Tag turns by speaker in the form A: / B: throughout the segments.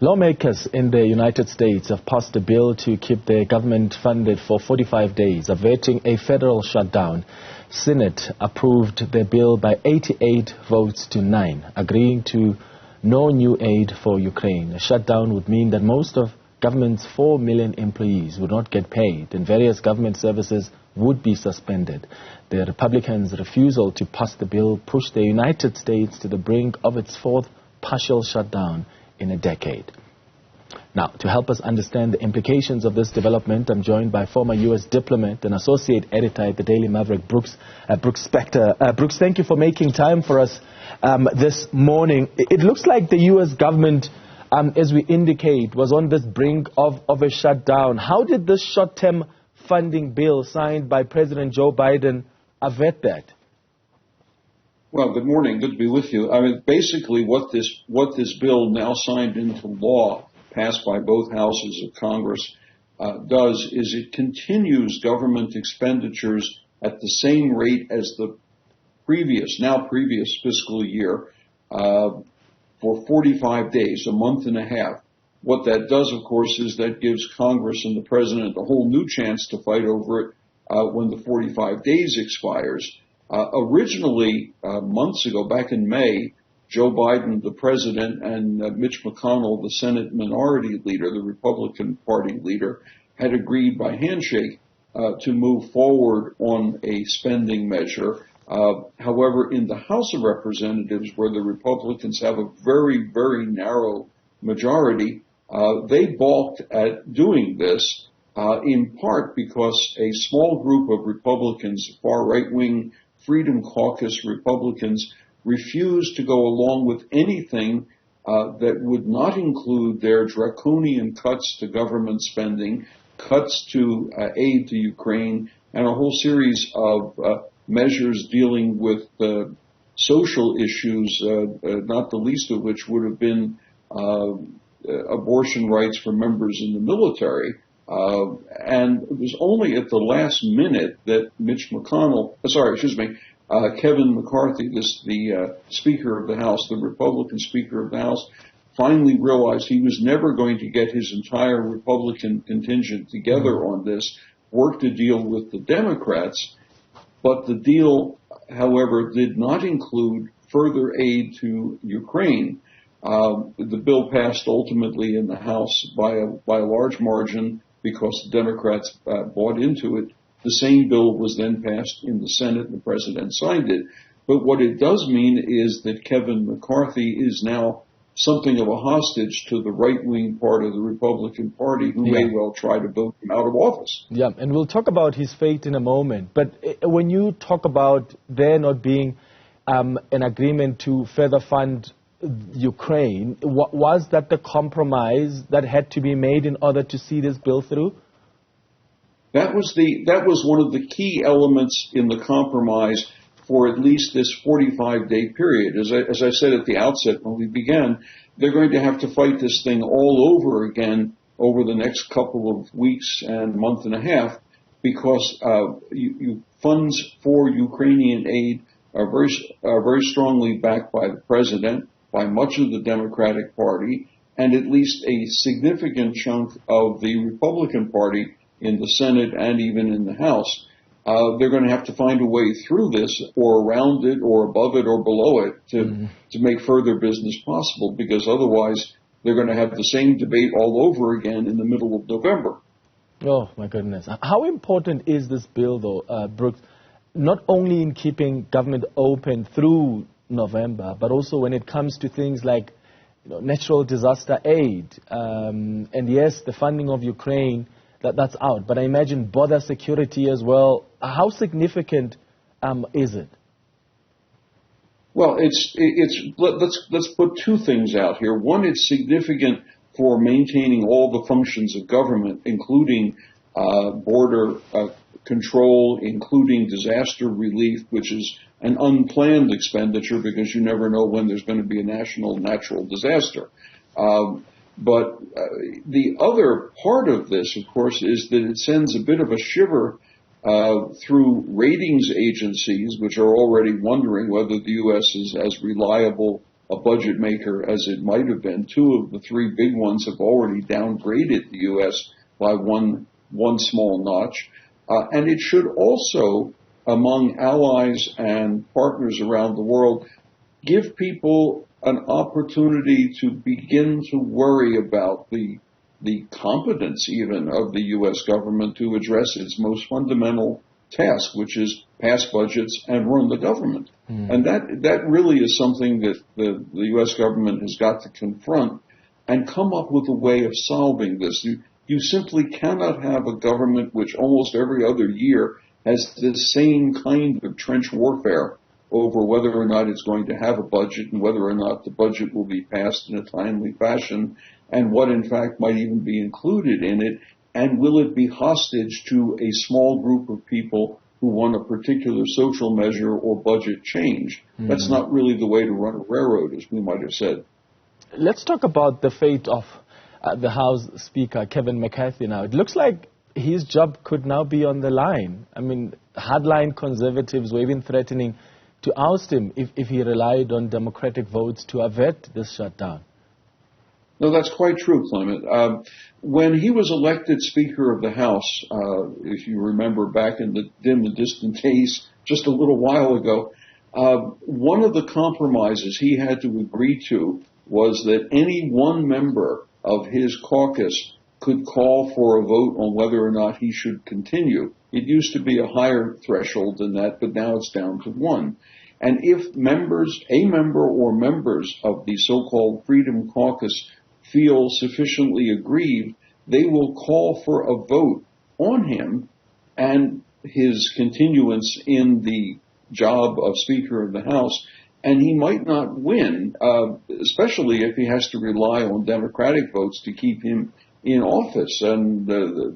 A: Lawmakers in the United States have passed a bill to keep their government funded for 45 days, averting a federal shutdown. Senate approved the bill by 88 votes to 9, agreeing to no new aid for Ukraine. A shutdown would mean that most of government's 4 million employees would not get paid and various government services would be suspended. The Republicans' refusal to pass the bill pushed the United States to the brink of its fourth partial shutdown in a decade. Now, to help us understand the implications of this development, I'm joined by former U.S. diplomat and associate editor at the Daily Maverick, Brook Spector. Brooks, thank you for making time for us this morning. It looks like the U.S. government, as we indicate, was on this brink of a shutdown. How did this short-term funding bill signed by President Joe Biden avert that?
B: Well, good morning. Good to be with you. I mean, basically what this bill now signed into law, passed by both houses of Congress, does is it continues government expenditures at the same rate as the previous fiscal year for 45 days, a month and a half. What that does, of course, is that gives Congress and the President a whole new chance to fight over it when the 45 days expires. Originally, months ago, back in May, Joe Biden, the president, and Mitch McConnell, the Senate minority leader, the Republican Party leader, had agreed by handshake to move forward on a spending measure. However, in the House of Representatives, where the Republicans have a very, very narrow majority, they balked at doing this, in part because a small group of Republicans, far right-wing Freedom Caucus Republicans, refused to go along with anything that would not include their draconian cuts to government spending, cuts to aid to Ukraine, and a whole series of measures dealing with social issues, not the least of which would have been abortion rights for members in the military. And it was only at the last minute that Kevin McCarthy, the Speaker of the House, the Republican Speaker of the House, finally realized he was never going to get his entire Republican contingent together on this, worked a deal with the Democrats, but the deal, however, did not include further aid to Ukraine. The bill passed ultimately in the House by a large margin because the Democrats bought into it. The same bill was then passed in the Senate and the President signed it. But what it does mean is that Kevin McCarthy is now something of a hostage to the right-wing part of the Republican Party who may well try to vote him out of office. Yeah,
A: and we'll talk about his fate in a moment. But when you talk about there not being an agreement to further fund Ukraine, was that the compromise that had to be made in order to see this bill through?
B: That was one of the key elements in the compromise for at least this 45-day period. As I said at the outset when we began, they're going to have to fight this thing all over again over the next couple of weeks and month and a half because funds for Ukrainian aid are very strongly backed by the President, by much of the Democratic Party, and at least a significant chunk of the Republican Party in the Senate and even in the House. They're going to have to find a way through this or around it or above it or below it to make further business possible, because otherwise they're going to have the same debate all over again in the middle of November.
A: Oh, my goodness. How important is this bill, though, Brooks, not only in keeping government open through November, but also when it comes to things like natural disaster aid, and yes, the funding of Ukraine, that's out. But I imagine border security as well. How significant is it?
B: Well, let's put two things out here. One, it's significant for maintaining all the functions of government, including border control, including disaster relief, which is an unplanned expenditure because you never know when there's going to be a national natural disaster. But the other part of this, of course, is that it sends a bit of a shiver through ratings agencies, which are already wondering whether the U.S. is as reliable a budget maker as it might have been. Two of the three big ones have already downgraded the U.S. by one small notch. And it should also, among allies and partners around the world, give people an opportunity to begin to worry about the competence even of the U.S. government to address its most fundamental task, which is pass budgets and run the government. And that really is something that the U.S. government has got to confront and come up with a way of solving this. You simply cannot have a government which almost every other year has the same kind of trench warfare over whether or not it's going to have a budget and whether or not the budget will be passed in a timely fashion and what in fact might even be included in it, and will it be hostage to a small group of people who want a particular social measure or budget change. That's not really the way to run a railroad, as we might have said.
A: Let's talk about the fate of the House Speaker, Kevin McCarthy, now. It looks like his job could now be on the line. I mean, hardline conservatives were even threatening to oust him if he relied on Democratic votes to avert this shutdown.
B: No, that's quite true, Clement. When he was elected Speaker of the House, if you remember back in the dim and distant days, just a little while ago, one of the compromises he had to agree to was that any one member of his caucus could call for a vote on whether or not he should continue. It used to be a higher threshold than that, but now it's down to one. And if a member or members of the so-called Freedom Caucus feel sufficiently aggrieved, they will call for a vote on him and his continuance in the job of Speaker of the House, and he might not win, especially if he has to rely on Democratic votes to keep him in office. And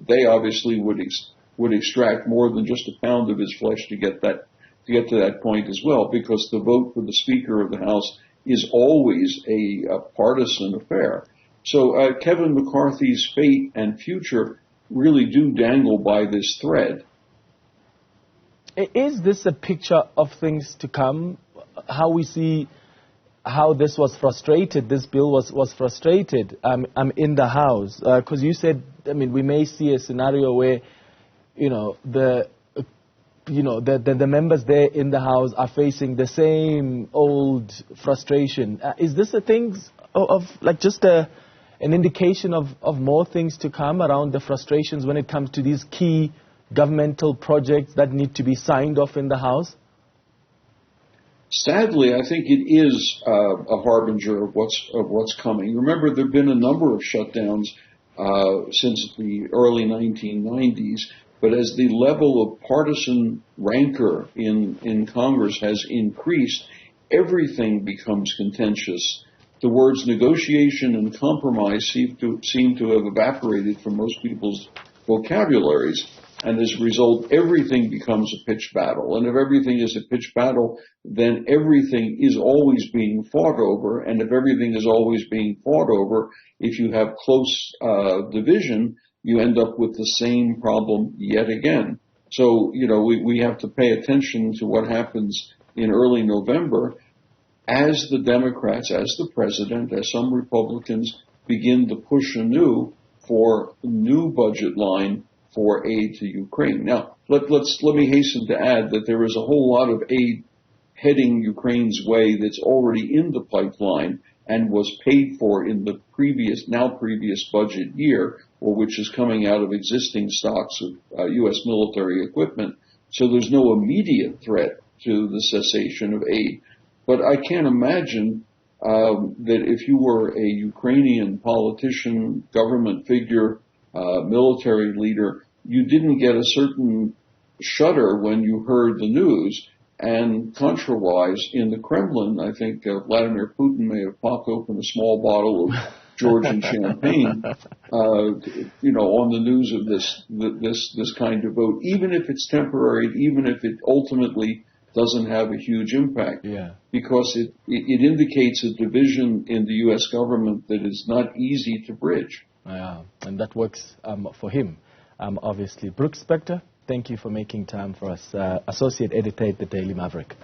B: they obviously would extract more than just a pound of his flesh to get to that point as well, because the vote for the Speaker of the House is always a partisan affair. So Kevin McCarthy's fate and future really do dangle by this thread.
A: Is this a picture of things to come? How we see how this was frustrated, this bill was frustrated in the House? Because you said, I mean, we may see a scenario where, the members there in the House are facing the same old frustration. Is this a thing of like just an indication of more things to come around the frustrations when it comes to these key governmental projects that need to be signed off in the House?
B: Sadly, I think it is a harbinger of what's coming. Remember, there have been a number of shutdowns since the early 1990s, but as the level of partisan rancor in Congress has increased, everything becomes contentious. The words negotiation and compromise seem to have evaporated from most people's vocabularies. And as a result, everything becomes a pitched battle. And if everything is a pitched battle, then everything is always being fought over. And if everything is always being fought over, if you have close division, you end up with the same problem yet again. So, we have to pay attention to what happens in early November as the Democrats, as the president, as some Republicans begin to push anew for a new budget line for aid to Ukraine. Now, let me hasten to add that there is a whole lot of aid heading Ukraine's way that's already in the pipeline and was paid for in the previous budget year, or which is coming out of existing stocks of U.S. military equipment. So there's no immediate threat to the cessation of aid. But I can't imagine that if you were a Ukrainian politician, government figure, military leader, you didn't get a certain shudder when you heard the news. And contrawise, in the Kremlin, I think Vladimir Putin may have popped open a small bottle of Georgian champagne, on the news of this kind of vote, even if it's temporary, even if it ultimately doesn't have a huge impact, because it indicates a division in the U.S. government that is not easy to bridge.
A: Yeah, and that works for him, obviously. Brook Spector, thank you for making time for us. Associate Editor at the Daily Maverick.